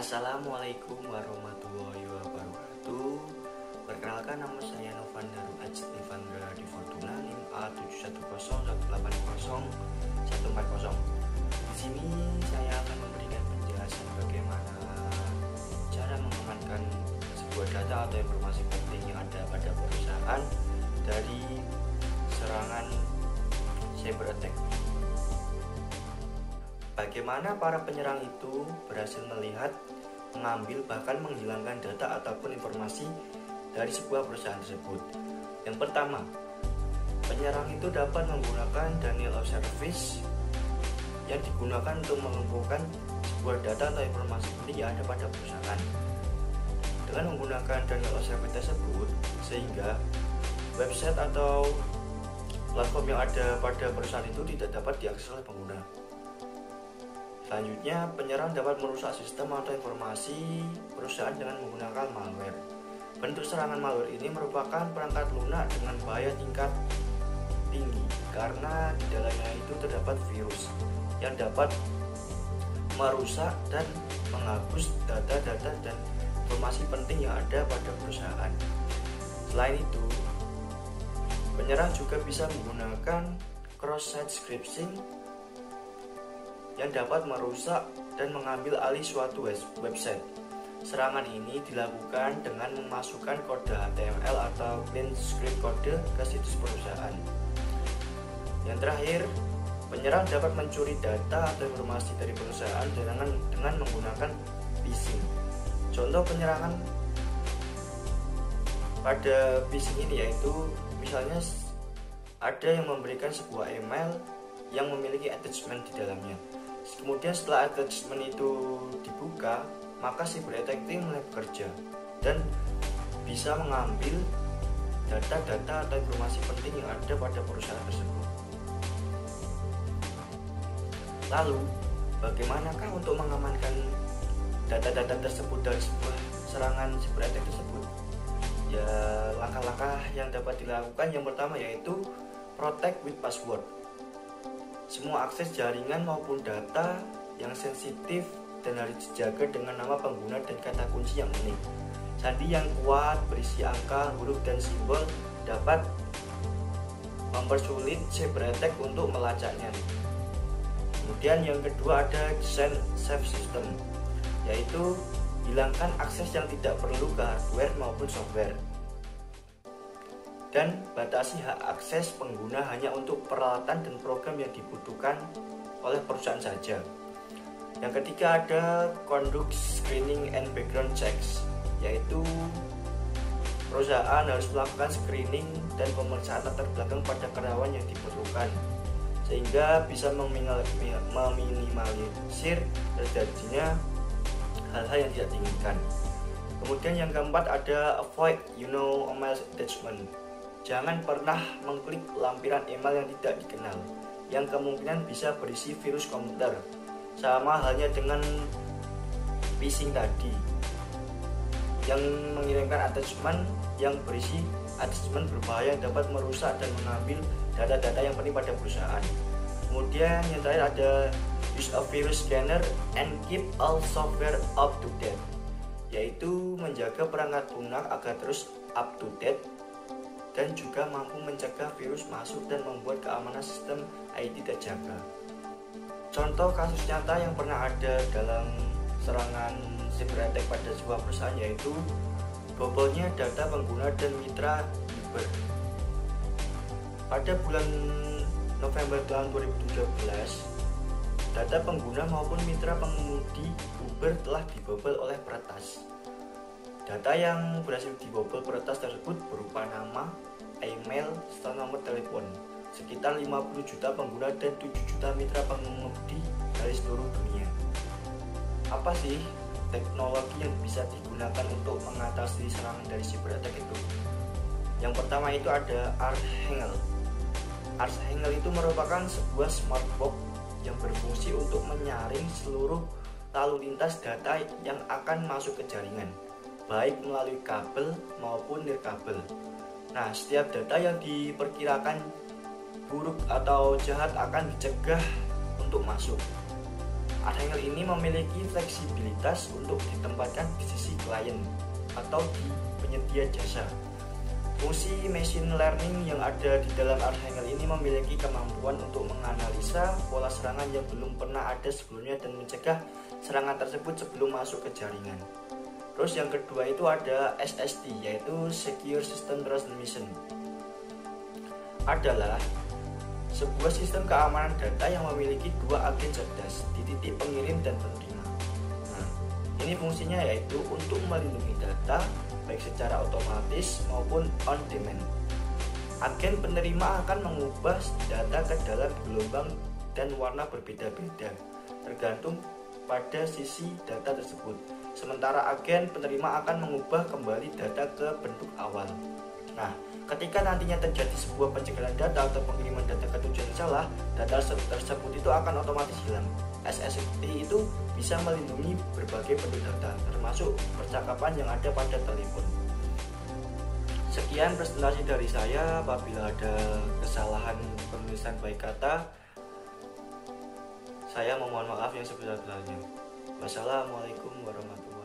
Assalamualaikum warahmatullahi wabarakatuh. Perkenalkan, nama saya Novandar Ajnivandra di Fortuna NIM A710180 Di sini saya akan memberikan penjelasan bagaimana cara mengamankan sebuah data atau informasi penting yang ada pada perusahaan dari serangan cyber attack. Bagaimana para penyerang itu berhasil melihat, mengambil, bahkan menghilangkan data ataupun informasi dari sebuah perusahaan tersebut. Yang pertama, penyerang itu dapat menggunakan denial of service yang digunakan untuk mengumpulkan sebuah data atau informasi penting yang ada pada perusahaan. Dengan menggunakan denial of service tersebut, sehingga website atau platform yang ada pada perusahaan itu tidak dapat diakses oleh pengguna. Selanjutnya, penyerang dapat merusak sistem atau informasi perusahaan dengan menggunakan malware. Bentuk serangan malware ini merupakan perangkat lunak dengan bahaya tingkat tinggi karena di dalamnya itu terdapat virus yang dapat merusak dan menghapus data-data dan informasi penting yang ada pada perusahaan. Selain itu, penyerang juga bisa menggunakan cross-site scripting yang dapat merusak dan mengambil alih suatu website. Serangan ini dilakukan dengan memasukkan kode HTML atau clean script kode ke situs perusahaan. Yang terakhir, penyerang dapat mencuri data atau informasi dari perusahaan dengan menggunakan phishing. Contoh penyerangan pada phishing ini yaitu misalnya ada yang memberikan sebuah email yang memiliki attachment di dalamnya. Kemudian setelah attachment itu dibuka, maka cyber attack team mulai bekerja dan bisa mengambil data-data atau informasi penting yang ada pada perusahaan tersebut. Lalu, bagaimanakah untuk mengamankan data-data tersebut dari sebuah serangan cyber attack tersebut? Ya, langkah-langkah yang dapat dilakukan yang pertama yaitu protect with password. Semua akses jaringan maupun data yang sensitif dan harus dijaga dengan nama pengguna dan kata kunci yang unik. Sandi yang kuat berisi angka, huruf, dan simbol dapat mempersulit cyber attack untuk melacaknya. Kemudian yang kedua ada design safe system, yaitu hilangkan akses yang tidak perlu ke hardware maupun software. Dan batasi hak akses pengguna hanya untuk peralatan dan program yang dibutuhkan oleh perusahaan saja. Yang ketiga ada conduct screening and background checks, yaitu perusahaan harus melakukan screening dan pemeriksaan latar belakang pada karyawan yang diperlukan, sehingga bisa meminimalisir terjadinya hal-hal yang tidak diinginkan. Kemudian yang keempat ada avoid email attachment. Jangan pernah mengklik lampiran email yang tidak dikenal, yang kemungkinan bisa berisi virus komputer. Sama halnya dengan phishing tadi, yang mengirimkan attachment yang berisi attachment berbahaya yang dapat merusak dan mengambil data-data yang penting pada perusahaan. Kemudian yang terakhir ada use a virus scanner and keep all software up to date, yaitu menjaga perangkat lunak agar terus up to date dan juga mampu mencegah virus masuk dan membuat keamanan sistem IT terjaga. Contoh kasus nyata yang pernah ada dalam serangan cyber attack pada sebuah perusahaan yaitu bobolnya data pengguna dan mitra Uber. Pada bulan November tahun 2017, data pengguna maupun mitra pengemudi Uber telah dibobol oleh peretas. Data yang berhasil dibobol peretas tersebut berupa nama, email, serta nomor telepon sekitar 50 juta pengguna dan 7 juta mitra pengemudi dari seluruh dunia. Apa sih teknologi yang bisa digunakan untuk mengatasi serangan dari cyber attack itu? Yang pertama itu ada Archangel. Archangel itu merupakan sebuah smart box yang berfungsi untuk menyaring seluruh lalu lintas data yang akan masuk ke jaringan, baik melalui kabel maupun nirkabel. Nah, setiap data yang diperkirakan buruk atau jahat akan dicegah untuk masuk. Archangel ini memiliki fleksibilitas untuk ditempatkan di sisi klien atau di penyedia jasa. Fungsi machine learning yang ada di dalam Archangel ini memiliki kemampuan untuk menganalisa pola serangan yang belum pernah ada sebelumnya dan mencegah serangan tersebut sebelum masuk ke jaringan. Terus yang kedua itu ada SST, yaitu Secure System Transmission. Adalah sebuah sistem keamanan data yang memiliki dua agen cerdas di titik pengirim dan penerima. Nah, ini fungsinya yaitu untuk melindungi data baik secara otomatis maupun on demand. Agen penerima akan mengubah data ke dalam gelombang dan warna berbeda-beda tergantung pada sisi data tersebut. Sementara agen penerima akan mengubah kembali data ke bentuk awal. Nah, ketika nantinya terjadi sebuah pencegahan data atau pengiriman data ke tujuan yang salah, data tersebut itu akan otomatis hilang. SST itu bisa melindungi berbagai bentuk data, termasuk percakapan yang ada pada telepon. Sekian presentasi dari saya. Apabila ada kesalahan penulisan baik kata, saya memohon maaf yang sebesar-besarnya. Wassalamualaikum warahmatullahi wabarakatuh.